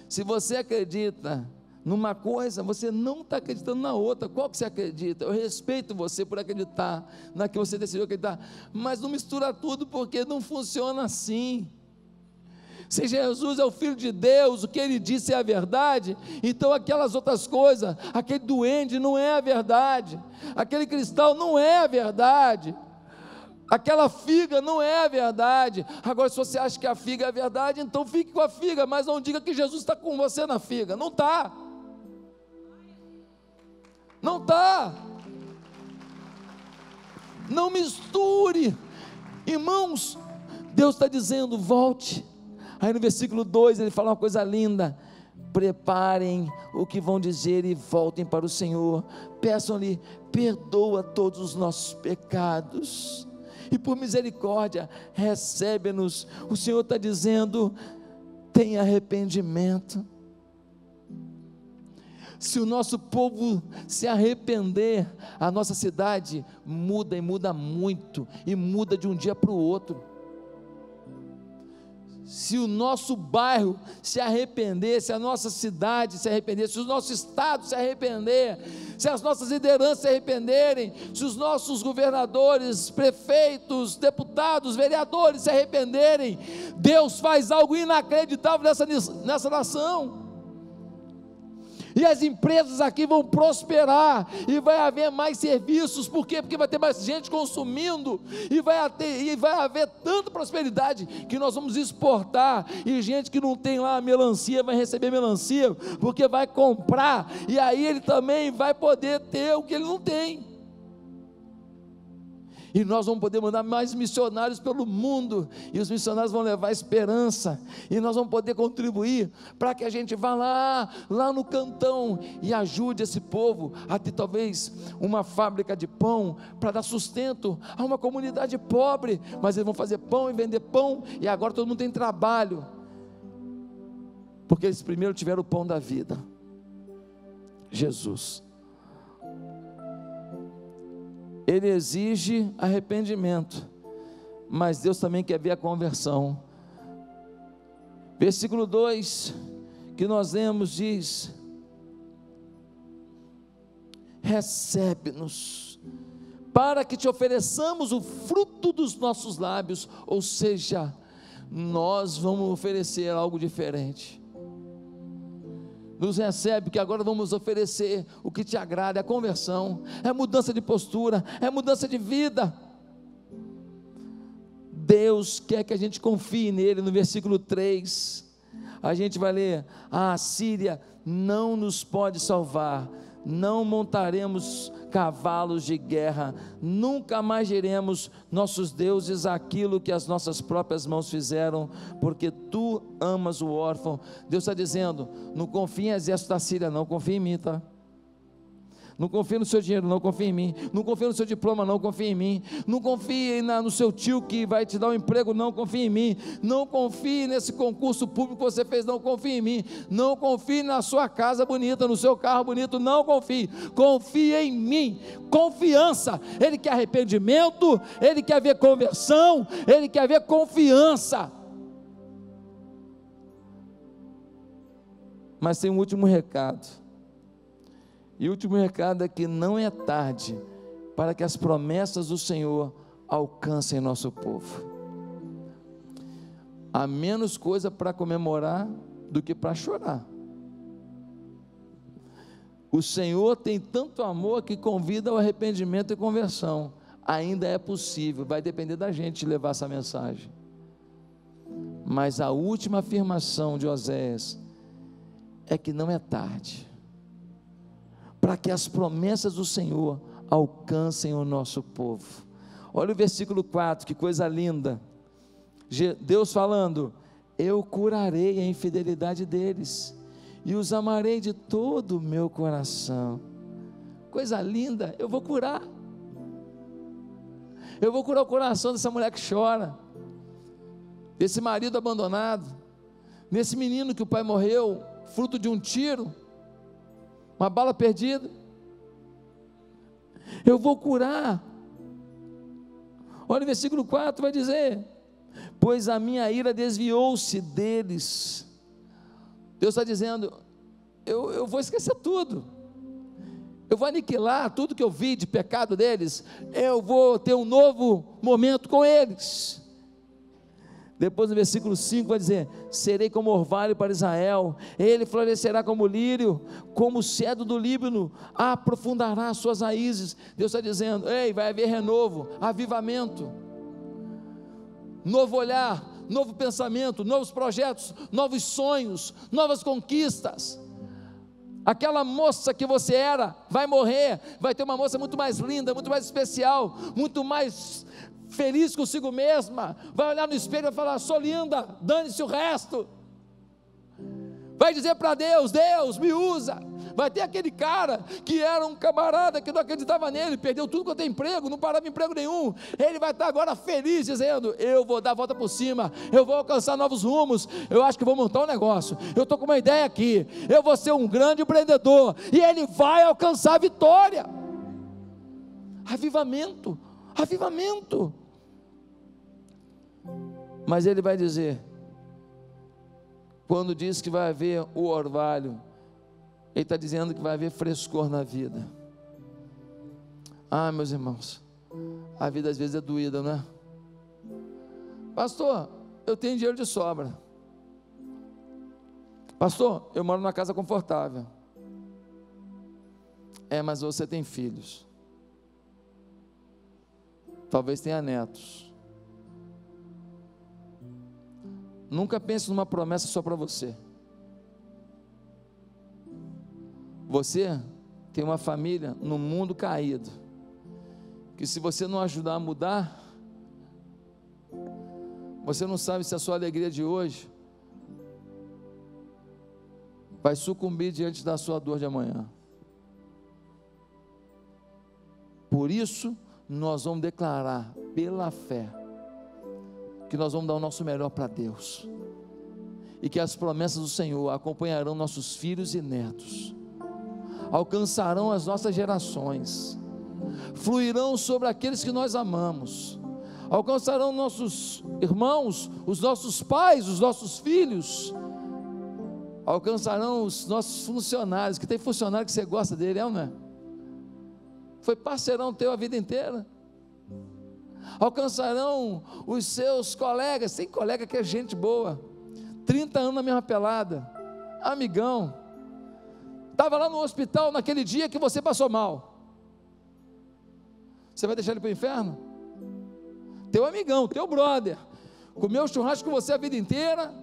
Se você acredita numa coisa, você não está acreditando na outra. Qual que você acredita? Eu respeito você por acreditar na que você decidiu acreditar, mas não mistura tudo, porque não funciona assim. Se Jesus é o Filho de Deus, o que Ele disse é a verdade, então aquelas outras coisas, aquele duende não é a verdade, aquele cristal não é a verdade, aquela figa não é a verdade. Agora, se você acha que a figa é a verdade, então fique com a figa, mas não diga que Jesus está com você na figa. Não está. Não está. Não misture. Irmãos, Deus está dizendo: volte. Aí no versículo 2 ele fala uma coisa linda: preparem o que vão dizer e voltem para o Senhor, peçam-lhe, perdoa todos os nossos pecados, e por misericórdia recebe-nos. O Senhor está dizendo: tem arrependimento. Se o nosso povo se arrepender, a nossa cidade muda, e muda muito, e muda de um dia para o outro. Se o nosso bairro se arrepender, se a nossa cidade se arrepender, se o nosso estado se arrepender, se as nossas lideranças se arrependerem, se os nossos governadores, prefeitos, deputados, vereadores se arrependerem, Deus faz algo inacreditável nessa nação. E as empresas aqui vão prosperar, e vai haver mais serviços. Por quê? Porque vai ter mais gente consumindo, e vai haver tanta prosperidade, que nós vamos exportar, e gente que não tem lá melancia, vai receber melancia, porque vai comprar, e aí ele também vai poder ter o que ele não tem. E nós vamos poder mandar mais missionários pelo mundo, e os missionários vão levar esperança, e nós vamos poder contribuir para que a gente vá lá no cantão e ajude esse povo a ter talvez uma fábrica de pão, para dar sustento a uma comunidade pobre. Mas eles vão fazer pão e vender pão, e agora todo mundo tem trabalho, porque eles primeiro tiveram o pão da vida, Jesus. Ele exige arrependimento, mas Deus também quer ver a conversão. Versículo 2 que nós lemos diz: recebe-nos, para que te ofereçamos o fruto dos nossos lábios. Ou seja, nós vamos oferecer algo diferente. Nos recebe, que agora vamos oferecer o que te agrada. É a conversão, é mudança de postura, é mudança de vida. Deus quer que a gente confie nele. No versículo 3 a gente vai ler: a Assíria não nos pode salvar, não montaremos cavalos de guerra, nunca mais diremos nossos deuses aquilo que as nossas próprias mãos fizeram, porque tu amas o órfão. Deus está dizendo: não confie em exército da Síria, não, confia em mim, tá? Não confie no seu dinheiro, não, confie em mim. Não confie no seu diploma, não, confie em mim. Não confie no seu tio que vai te dar um emprego, não, confie em mim. Não confie nesse concurso público que você fez, não, confie em mim. Não confie na sua casa bonita, no seu carro bonito, não confie. Confie em mim. Confiança. Ele quer arrependimento, ele quer ver conversão, ele quer ver confiança. Mas tem um último recado. E o último recado é que não é tarde para que as promessas do Senhor alcancem nosso povo. Há menos coisa para comemorar do que para chorar. O Senhor tem tanto amor que convida ao arrependimento e conversão. Ainda é possível, vai depender da gente levar essa mensagem. Mas a última afirmação de Oséias é que não é tarde, para que as promessas do Senhor alcancem o nosso povo. Olha o versículo 4, que coisa linda. Deus falando: eu curarei a infidelidade deles e os amarei de todo o meu coração. Coisa linda, eu vou curar o coração dessa mulher que chora, desse marido abandonado, desse menino que o pai morreu, fruto de um tiro, uma bala perdida. Eu vou curar. Olha o versículo 4, vai dizer: pois a minha ira desviou-se deles. Deus está dizendo: eu vou esquecer tudo, eu vou aniquilar tudo que eu vi de pecado deles, eu vou ter um novo momento com eles. Depois no versículo 5 vai dizer: serei como orvalho para Israel, ele florescerá como lírio, como o cedro do Líbano, aprofundará as suas raízes. Deus está dizendo: ei, vai haver renovo, avivamento, novo olhar, novo pensamento, novos projetos, novos sonhos, novas conquistas. Aquela moça que você era, vai morrer, vai ter uma moça muito mais linda, muito mais especial, muito mais feliz consigo mesma, vai olhar no espelho e vai falar: sou linda, dane-se o resto. Vai dizer para Deus: Deus, me usa. Vai ter aquele cara que era um camarada que não acreditava nele, perdeu tudo quanto é emprego, não parava em emprego nenhum, ele vai estar agora feliz, dizendo: eu vou dar a volta por cima, eu vou alcançar novos rumos, eu acho que vou montar um negócio, eu estou com uma ideia aqui, eu vou ser um grande empreendedor, e ele vai alcançar a vitória. Avivamento, avivamento. Mas ele vai dizer, quando diz que vai haver o orvalho, ele está dizendo que vai haver frescor na vida. Ah, meus irmãos, a vida às vezes é doída, não é? Pastor, eu tenho dinheiro de sobra. Pastor, eu moro numa casa confortável. Mas você tem filhos, talvez tenha netos. Nunca pense numa promessa só para você. Você tem uma família no mundo caído, que se você não ajudar a mudar, você não sabe se a sua alegria de hoje vai sucumbir diante da sua dor de amanhã. Por isso, nós vamos declarar pela fé que nós vamos dar o nosso melhor para Deus, e que as promessas do Senhor acompanharão nossos filhos e netos, alcançarão as nossas gerações, fluirão sobre aqueles que nós amamos, alcançarão nossos irmãos, os nossos pais, os nossos filhos, alcançarão os nossos funcionários, que tem funcionário que você gosta dele, é ou não é? Foi parceirão teu a vida inteira. Alcançarão os seus colegas, tem colega que é gente boa, 30 anos na mesma pelada, amigão, estava lá no hospital naquele dia que você passou mal, você vai deixar ele para o inferno? Teu amigão, teu brother, comeu churrasco com você a vida inteira,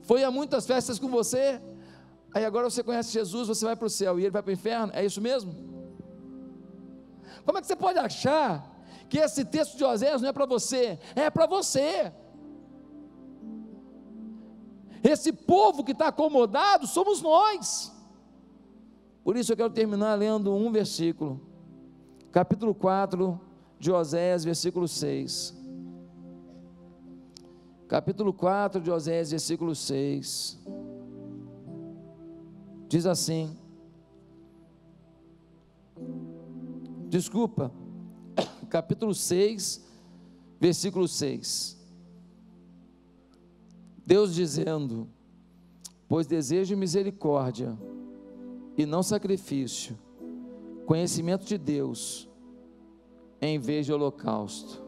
foi a muitas festas com você, aí agora você conhece Jesus, você vai para o céu e ele vai para o inferno, é isso mesmo? Como é que você pode achar que esse texto de Oséias não é para você? É para você. Esse povo que está acomodado somos nós. Por isso eu quero terminar lendo um versículo, capítulo 4 de Oséias, versículo 6. Capítulo 4 de Oséias, versículo 6. Diz assim, capítulo 6, versículo 6, Deus dizendo: pois desejo misericórdia e não sacrifício, conhecimento de Deus em vez de holocausto.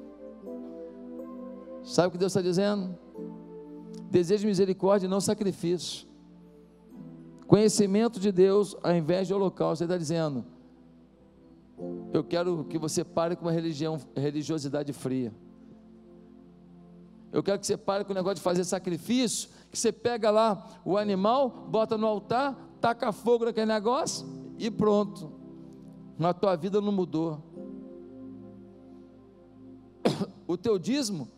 Sabe o que Deus está dizendo? Desejo misericórdia e não sacrifício. Conhecimento de Deus ao invés de holocausto. Ele está dizendo: eu quero que você pare com uma religiosidade fria. Eu quero que você pare com o negócio de fazer sacrifício, que você pega lá o animal, bota no altar, taca fogo naquele negócio e pronto. Na tua vida não mudou. O teu dízimo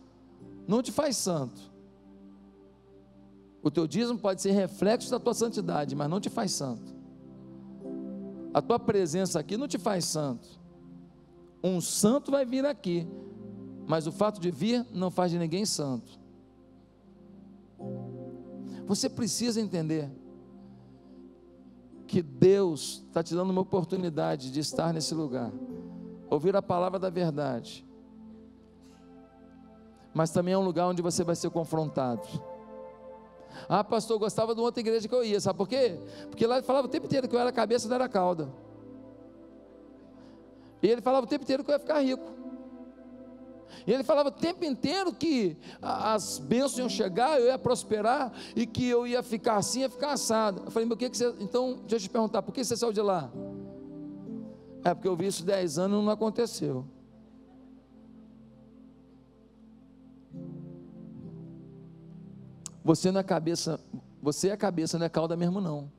não te faz santo. O teu dízimo pode ser reflexo da tua santidade, mas não te faz santo. A tua presença aqui não te faz santo. Um santo vai vir aqui, mas o fato de vir não faz de ninguém santo. Você precisa entender que Deus está te dando uma oportunidade de estar nesse lugar, ouvir a palavra da verdade, mas também é um lugar onde você vai ser confrontado. Ah, pastor, eu gostava de uma outra igreja que eu ia, sabe por quê? Porque lá ele falava o tempo inteiro que eu era cabeça e não era cauda, e ele falava o tempo inteiro que eu ia ficar rico, e ele falava o tempo inteiro que as bênçãos iam chegar, eu ia prosperar, e que eu ia ficar assim, ia ficar assado. Eu falei, mas o que você, então, deixa eu te perguntar, por que você saiu de lá? É porque eu vi isso 10 anos e não aconteceu. Você não é cabeça, você é cabeça, não é cauda mesmo não.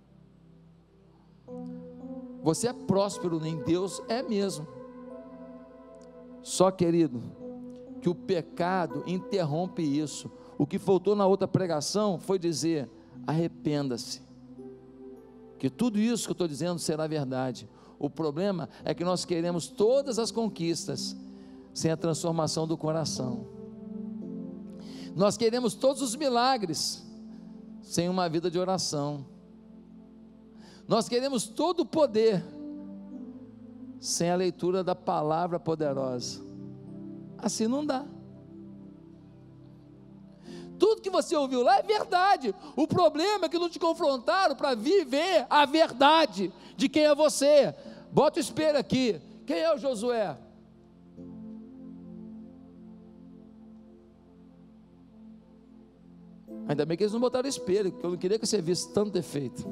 Você é próspero em Deus, é mesmo. Só, querido, que o pecado interrompe isso. O que faltou na outra pregação foi dizer: arrependa-se, que tudo isso que eu estou dizendo será verdade. O problema é que nós queremos todas as conquistas sem a transformação do coração. Nós queremos todos os milagres sem uma vida de oração. Nós queremos todo o poder sem a leitura da palavra poderosa. Assim não dá. Tudo que você ouviu lá é verdade. O problema é que não te confrontaram para viver a verdade de quem é você. Bota o espelho aqui. Quem é o Josué? Ainda bem que eles não botaram espelho, porque eu não queria que você visse tanto defeito.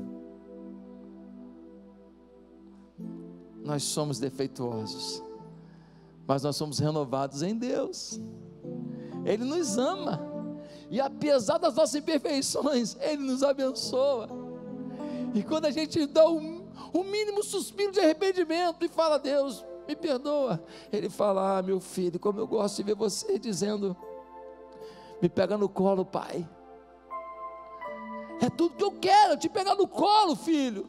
Nós somos defeituosos, mas nós somos renovados em Deus. Ele nos ama, e apesar das nossas imperfeições, Ele nos abençoa. E quando a gente dá o mínimo suspiro de arrependimento e fala: Deus, me perdoa, Ele fala: meu filho, como eu gosto de ver você dizendo: me pega no colo, pai. É tudo que eu quero, te pegar no colo, filho.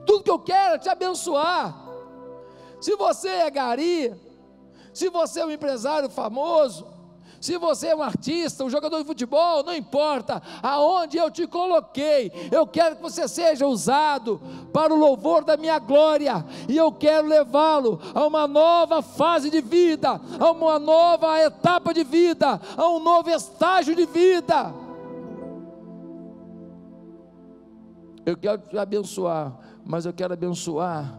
Tudo que eu quero é te abençoar. Se você é gari, se você é um empresário famoso, se você é um artista, um jogador de futebol, não importa aonde eu te coloquei, eu quero que você seja usado para o louvor da minha glória, e eu quero levá-lo a uma nova fase de vida, a uma nova etapa de vida, a um novo estágio de vida. Eu quero te abençoar, mas eu quero abençoar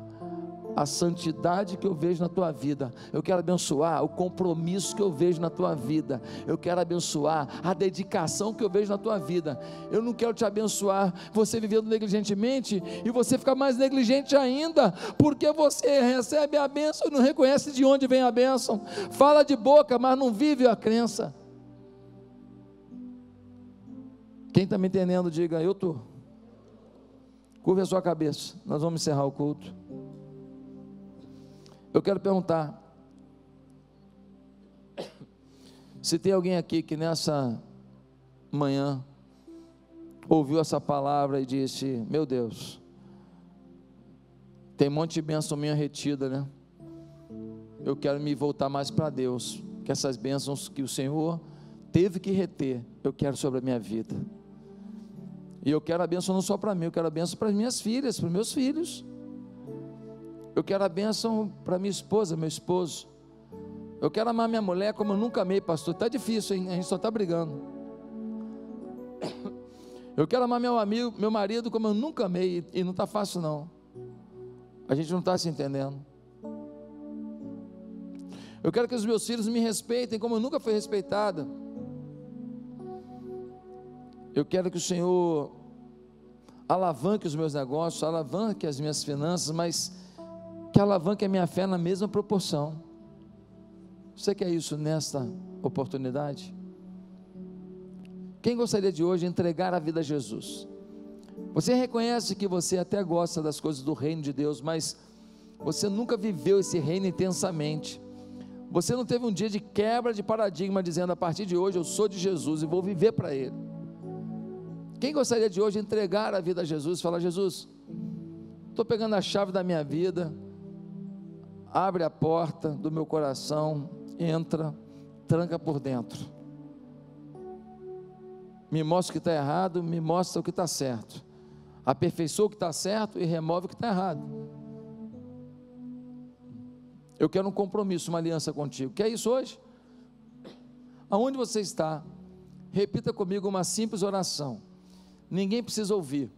a santidade que eu vejo na tua vida. Eu quero abençoar o compromisso que eu vejo na tua vida. Eu quero abençoar a dedicação que eu vejo na tua vida. Eu não quero te abençoar você vivendo negligentemente e você ficar mais negligente ainda, porque você recebe a bênção e não reconhece de onde vem a bênção. Fala de boca, mas não vive a crença. Quem está me entendendo, diga: eu estou. Curva a sua cabeça, nós vamos encerrar o culto. Eu quero perguntar se tem alguém aqui que nessa manhã ouviu essa palavra e disse: meu Deus, tem um monte de bênção minha retida, né? Eu quero me voltar mais para Deus, que essas bênçãos que o Senhor teve que reter, eu quero sobre a minha vida. E eu quero a bênção não só para mim, eu quero a bênção para as minhas filhas, para os meus filhos. Eu quero a bênção para minha esposa, meu esposo. Eu quero amar minha mulher como eu nunca amei, pastor. Está difícil, hein? A gente só está brigando. Eu quero amar meu amigo, meu marido como eu nunca amei, e não está fácil não. A gente não está se entendendo. Eu quero que os meus filhos me respeitem como eu nunca fui respeitada. Eu quero que o Senhor alavanque os meus negócios, alavanque as minhas finanças, mas que alavanque a minha fé na mesma proporção. Você quer isso nesta oportunidade? Quem gostaria de hoje entregar a vida a Jesus? Você reconhece que você até gosta das coisas do reino de Deus, mas você nunca viveu esse reino intensamente. Você não teve um dia de quebra de paradigma, dizendo: a partir de hoje eu sou de Jesus e vou viver para Ele. Quem gostaria de hoje entregar a vida a Jesus e falar: Jesus, estou pegando a chave da minha vida, abre a porta do meu coração, entra, tranca por dentro, me mostra o que está errado, me mostra o que está certo, aperfeiçoa o que está certo e remove o que está errado. Eu quero um compromisso, uma aliança contigo. Quer isso hoje? Aonde você está, repita comigo uma simples oração, ninguém precisa ouvir.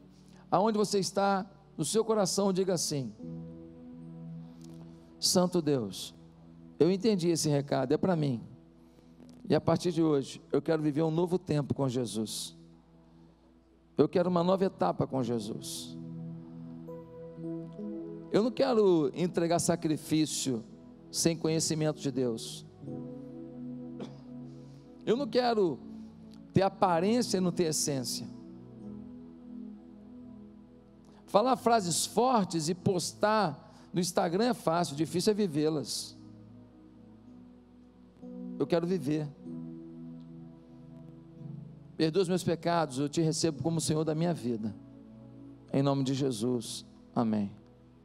Aonde você está, no seu coração, diga assim: Santo Deus, eu entendi esse recado, é para mim, e a partir de hoje, eu quero viver um novo tempo com Jesus, eu quero uma nova etapa com Jesus. Eu não quero entregar sacrifício sem conhecimento de Deus, eu não quero ter aparência e não ter essência. Falar frases fortes e postar no Instagram é fácil, difícil é vivê-las. Eu quero viver. Perdoa os meus pecados, eu te recebo como Senhor da minha vida, em nome de Jesus, amém.